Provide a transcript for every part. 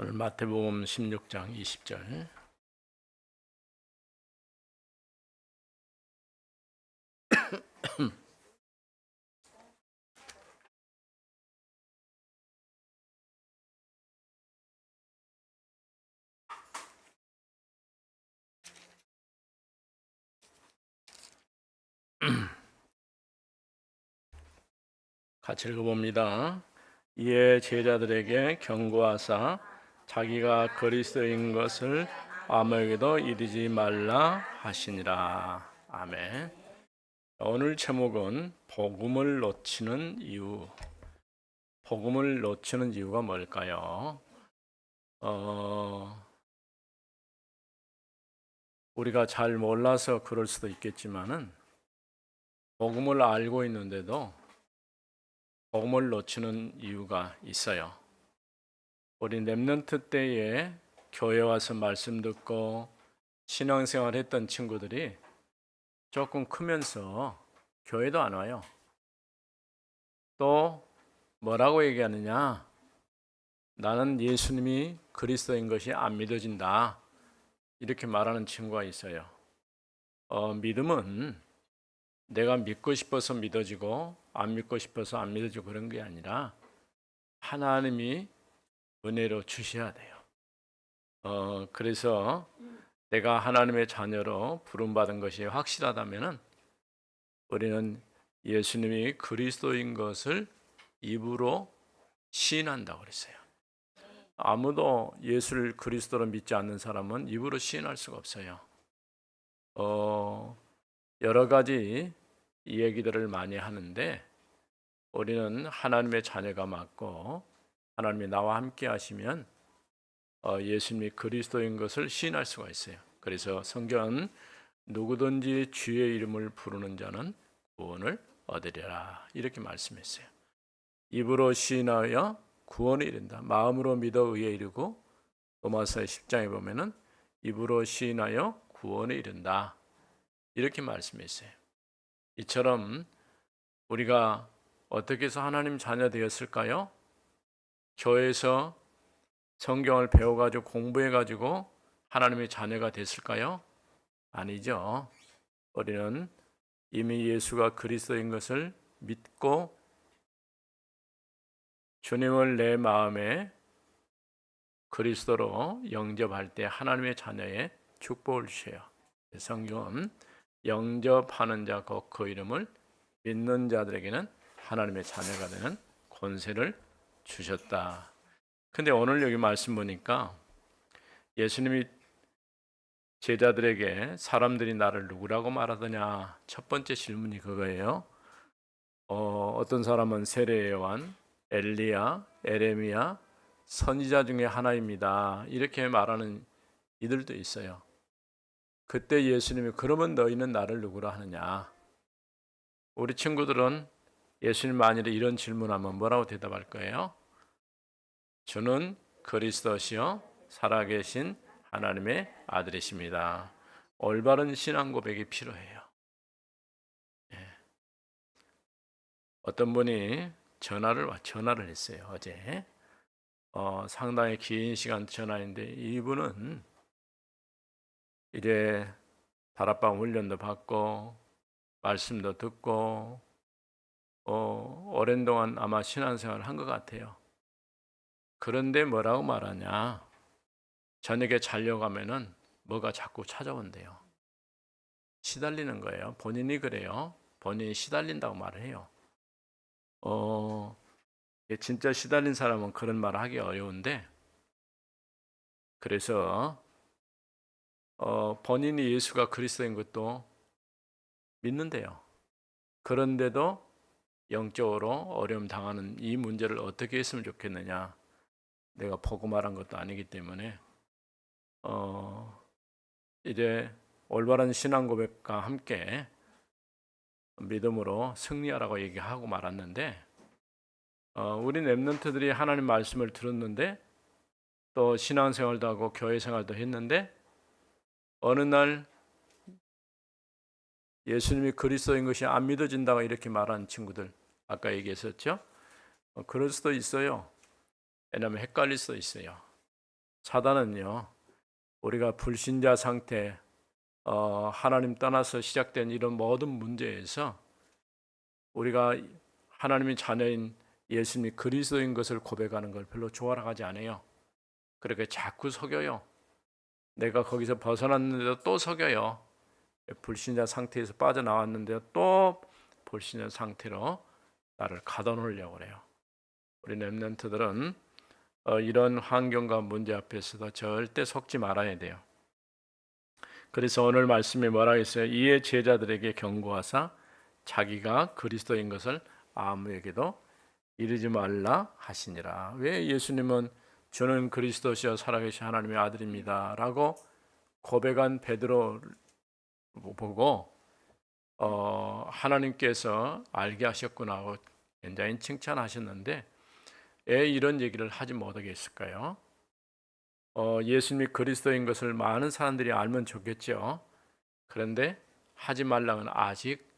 오늘 마태복음 16장 20절. 같이 읽어봅니다. 이에 제자들에게 경고하사 자기가 그리스도인 것을 아무에게도 이르지 말라 하시니라. 아멘. 오늘 제목은 복음을 놓치는 이유. 복음을 놓치는 이유가 뭘까요? 우리가 잘 몰라서 그럴 수도 있겠지만은 복음을 알고 있는데도 복음을 놓치는 이유가 있어요. 우리 렘넌트 때에 교회 와서 말씀 듣고 신앙생활 했던 친구들이 조금 크면서 교회도 안 와요. 또 뭐라고 얘기하느냐? 나는 예수님이 그리스도인 것이 안 믿어진다. 이렇게 말하는 친구가 있어요. 믿음은 내가 믿고 싶어서 믿어지고 안 믿고 싶어서 안 믿어지고 그런 게 아니라 하나님이 은혜로 주셔야 돼요. 그래서 내가 하나님의 자녀로 부름받은 것이 확실하다면 우리는 예수님이 그리스도인 것을 입으로 시인한다고 그랬어요. 아무도 예수를 그리스도로 믿지 않는 사람은 입으로 시인할 수가 없어요. 여러 가지 얘기들을 많이 하는데 우리는 하나님의 자녀가 맞고 하나님이 나와 함께 하시면 예수님이 그리스도인 것을 시인할 수가 있어요. 그래서 성경은 누구든지 주의 이름을 부르는 자는 구원을 얻으리라 이렇게 말씀했어요. 입으로 시인하여 구원을 이룬다. 마음으로 믿어 의에 이르고 로마서 10장에 보면은 입으로 시인하여 구원을 이룬다 이렇게 말씀했어요. 이처럼 우리가 어떻게 해서 하나님 자녀 되었을까요? 교회에서 성경을 배워가지고 공부해가지고 하나님의 자녀가 됐을까요? 아니죠. 우리는 이미 예수가 그리스도인 것을 믿고 주님을 내 마음에 그리스도로 영접할 때 하나님의 자녀의 축복을 주셔요. 성경은 영접하는 자 곧 그 이름을 믿는 자들에게는 하나님의 자녀가 되는 권세를 주셨다. 근데 오늘 여기 말씀 보니까 예수님이 제자들에게 사람들이 나를 누구라고 말하더냐 첫 번째 질문이 그거예요. 어떤 사람은 세례 요한, 엘리야, 에레미야, 선지자 중에 하나입니다. 이렇게 말하는 이들도 있어요. 그때 예수님이 그러면 너희는 나를 누구라 하느냐? 우리 친구들은 예수님 만일에 이런 질문하면 뭐라고 대답할 거예요? 주는 그리스도시요 살아계신 하나님의 아들이십니다. 올바른 신앙 고백이 필요해요. 어떤 분이 전화를 했어요. 어제 상당히 긴 시간 전화인데 이분은 이제 다락방 훈련도 받고 말씀도 듣고 오랜 동안 아마 신앙생활을 한 것 같아요. 그런데 뭐라고 말하냐? 저녁에 자려고 하면은 뭐가 자꾸 찾아온대요. 시달리는 거예요. 본인이 그래요. 본인이 시달린다고 말을 해요. 진짜 시달린 사람은 그런 말을 하기 어려운데 그래서 본인이 예수가 그리스도인 것도 믿는데요. 그런데도 영적으로 어려움 당하는 이 문제를 어떻게 했으면 좋겠느냐. 내가 보고 말한 것도 아니기 때문에 이제 올바른 신앙 고백과 함께 믿음으로 승리하라고 얘기하고 말았는데 우리 렘넌트들이 하나님 말씀을 들었는데 또 신앙생활도 하고 교회 생활도 했는데 어느 날 예수님이 그리스도인 것이 안 믿어진다고 이렇게 말하는 친구들 아까 얘기했었죠? 그럴 수도 있어요. 왜냐하면 헷갈릴 수도 있어요. 사단은요, 우리가 불신자 상태, 하나님 떠나서 시작된 이런 모든 문제에서 우리가 하나님의 자녀인 예수님이 그리스도인 것을 고백하는 걸 별로 좋아하지 않아요. 그렇게 자꾸 속여요. 내가 거기서 벗어났는데도 또 속여요. 불신자 상태에서 빠져나왔는데 또 불신자 상태로 나를 가둬놓으려고 그래요. 우리 렘넌트들은 이런 환경과 문제 앞에서도 절대 속지 말아야 돼요. 그래서 오늘 말씀에 뭐라 했어요? 이에 제자들에게 경고하사 자기가 그리스도인 것을 아무에게도 이르지 말라 하시니라. 왜 예수님은 저는 그리스도시여 살아계신 하나님의 아들입니다 라고 고백한 베드로를 보고 하나님께서 알게 하셨구나 하고 굉장히 칭찬하셨는데 왜 이런 얘기를 하지 못하겠을까요? 예수님이 그리스도인 것을 많은 사람들이 알면 좋겠죠. 그런데 하지 말라는 아직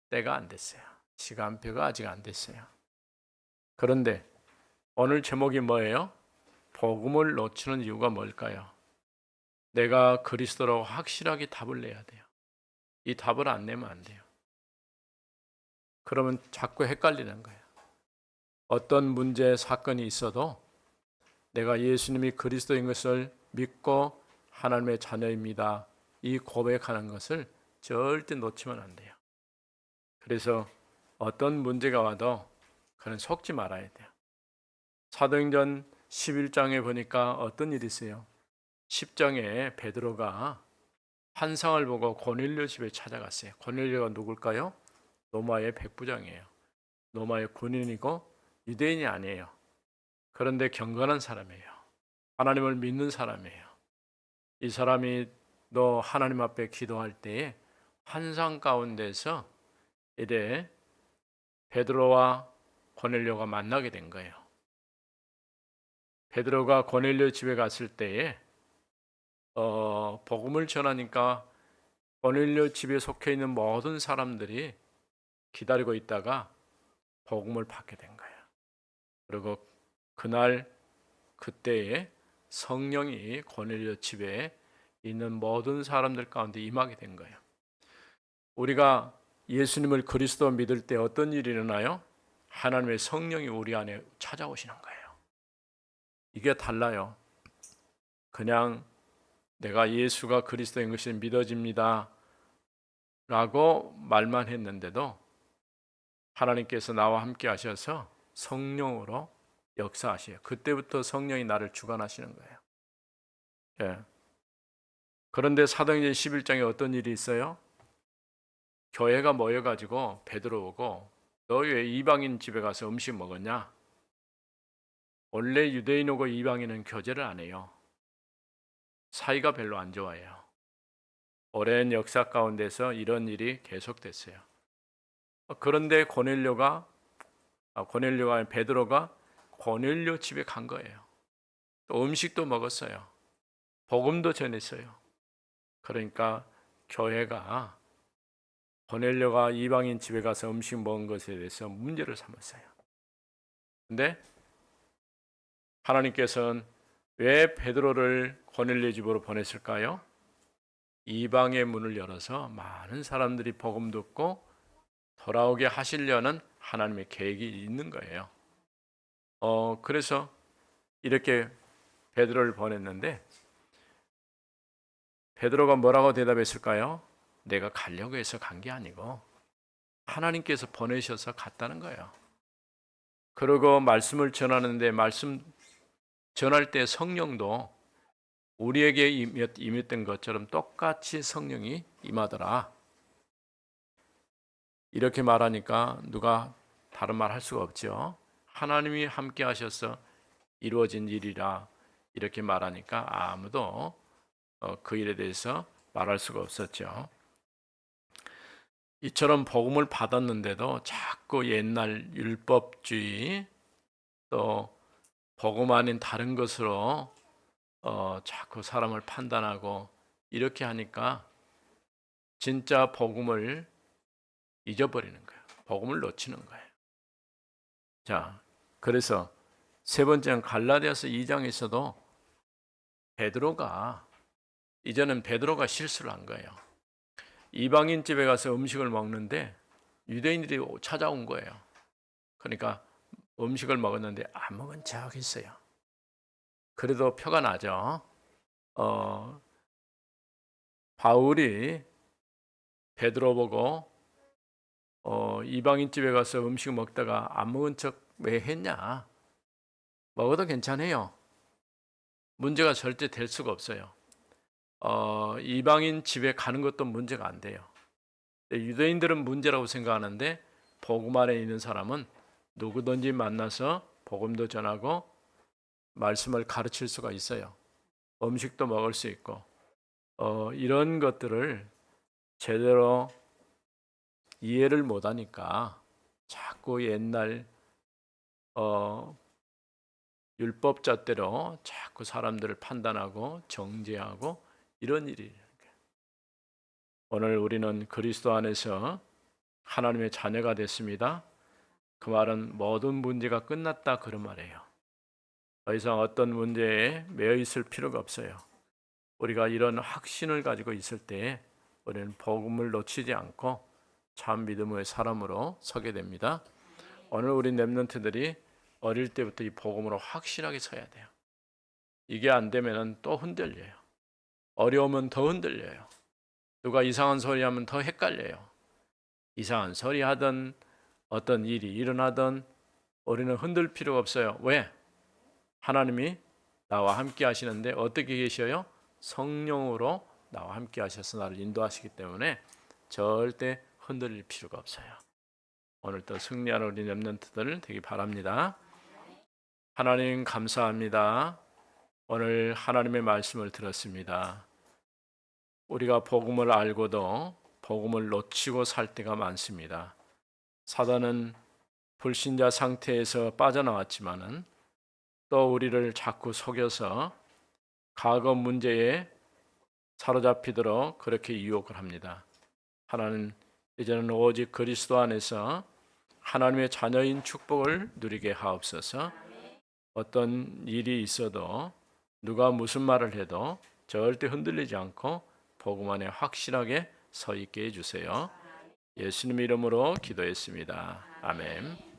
때가 안 됐어요. 시간표가 아직 안 됐어요. 그런데 오늘 제목이 뭐예요? 복음을 놓치는 이유가 뭘까요? 내가 그리스도라고 확실하게 답을 내야 돼요. 이 답을 안 내면 안 돼요. 그러면 자꾸 헷갈리는 거예요. 어떤 문제, 사건이 있어도 내가 예수님이 그리스도인 것을 믿고 하나님의 자녀입니다. 이 고백하는 것을 절대 놓치면 안 돼요. 그래서 어떤 문제가 와도 그는 속지 말아야 돼요. 사도행전 11장에 보니까 어떤 일이 있어요? 10장에 베드로가 환상을 보고 고넬료 집에 찾아갔어요. 고넬료가 누굴까요? 로마의 백부장이에요. 로마의 군인이고 유대인이 아니에요. 그런데 경건한 사람이에요. 하나님을 믿는 사람이에요. 이 사람이 너 하나님 앞에 기도할 때에 환상 가운데서 이래 베드로와 고넬료가 만나게 된 거예요. 베드로가 고넬료 집에 갔을 때에 복음을 전하니까 고넬료 집에 속해 있는 모든 사람들이 기다리고 있다가 복음을 받게 된 거예요. 그리고 그날 그때에 성령이 고넬료 집에 있는 모든 사람들 가운데 임하게 된 거예요. 우리가 예수님을 그리스도 믿을 때 어떤 일이 일어나요? 하나님의 성령이 우리 안에 찾아오시는 거예요. 이게 달라요. 그냥 내가 예수가 그리스도인 것이 믿어집니다 라고 말만 했는데도 하나님께서 나와 함께 하셔서 성령으로 역사하셔요. 그때부터 성령이 나를 주관하시는 거예요. 예. 그런데 사도행전 11장에 어떤 일이 있어요? 교회가 모여가지고 베드로 오고 너 왜 이방인 집에 가서 음식 먹었냐? 원래 유대인 오고 이방인은 교제를 안 해요. 사이가 별로 안 좋아해요. 오랜 역사 가운데서 이런 일이 계속됐어요. 그런데 고넬료가 베드로가 고넬료 집에 간 거예요. 또 음식도 먹었어요. 복음도 전했어요. 그러니까 교회가 고넬료가 이방인 집에 가서 음식 먹은 것에 대해서 문제를 삼았어요. 근데 하나님께서는 왜 베드로를 고넬료 집으로 보냈을까요? 이방의 문을 열어서 많은 사람들이 복음 듣고 돌아오게 하시려는 하나님의 계획이 있는 거예요. 그래서 이렇게 베드로를 보냈는데 베드로가 뭐라고 대답했을까요? 내가 가려고 해서 간 게 아니고 하나님께서 보내셔서 갔다는 거예요. 그리고 말씀을 전하는데 말씀 전할 때 성령도 우리에게 임했던 것처럼 똑같이 성령이 임하더라. 이렇게 말하니까 누가 다른 말 할 수가 없죠. 하나님이 함께 하셔서 이루어진 일이라 이렇게 말하니까 아무도 그 일에 대해서 말할 수가 없었죠. 이처럼 복음을 받았는데도 자꾸 옛날 율법주의 또 복음 아닌 다른 것으로 자꾸 사람을 판단하고 이렇게 하니까 진짜 복음을 잊어버리는 거예요. 복음을 놓치는 거예요. 자, 그래서 세 번째는 갈라디아서 2장에서도 이제는 베드로가 실수를 한 거예요. 이방인 집에 가서 음식을 먹는데 유대인들이 찾아온 거예요. 그러니까 음식을 먹었는데 안 먹은 척 했어요. 그래도 표가 나죠. 바울이 베드로 보고 이방인 집에 가서 음식 먹다가 안 먹은 척 왜 했냐? 먹어도 괜찮아요. 문제가 절대 될 수가 없어요. 이방인 집에 가는 것도 문제가 안 돼요. 유대인들은 문제라고 생각하는데 복음 안에 있는 사람은 누구든지 만나서 복음도 전하고 말씀을 가르칠 수가 있어요. 음식도 먹을 수 있고 이런 것들을 제대로 이해를 못하니까 자꾸 옛날 율법자대로 자꾸 사람들을 판단하고 정죄하고 이런 일이. 오늘 우리는 그리스도 안에서 하나님의 자녀가 됐습니다. 그 말은 모든 문제가 끝났다 그런 말이에요. 더 이상 어떤 문제에 매여 있을 필요가 없어요. 우리가 이런 확신을 가지고 있을 때 우리는 복음을 놓치지 않고 참 믿음의 사람으로 서게 됩니다. 오늘 우리 렘넌트들이 어릴 때부터 이 복음으로 확실하게 서야 돼요. 이게 안 되면 또 흔들려요. 어려우면 더 흔들려요. 누가 이상한 소리 하면 더 헷갈려요. 이상한 소리 하든 어떤 일이 일어나든 우리는 흔들 필요가 없어요. 왜? 하나님이 나와 함께 하시는데 어떻게 계셔요? 성령으로 나와 함께 하셔서 나를 인도하시기 때문에 절대 흔들릴 필요가 없어요. 오늘 또 승리하는 우리 렘넌트들 되기 바랍니다. 하나님 감사합니다. 오늘 하나님의 말씀을 들었습니다. 우리가 복음을 알고도 복음을 놓치고 살 때가 많습니다. 사단은 불신자 상태에서 빠져나왔지만은 또 우리를 자꾸 속여서 과거 문제에 사로잡히도록 그렇게 유혹을 합니다. 하나님 이제는 오직 그리스도 안에서 하나님의 자녀인 축복을 누리게 하옵소서. 어떤 일이 있어도 누가 무슨 말을 해도 절대 흔들리지 않고 복음 안에 확실하게 서 있게 해주세요. 예수님 이름으로 기도했습니다. 아멘.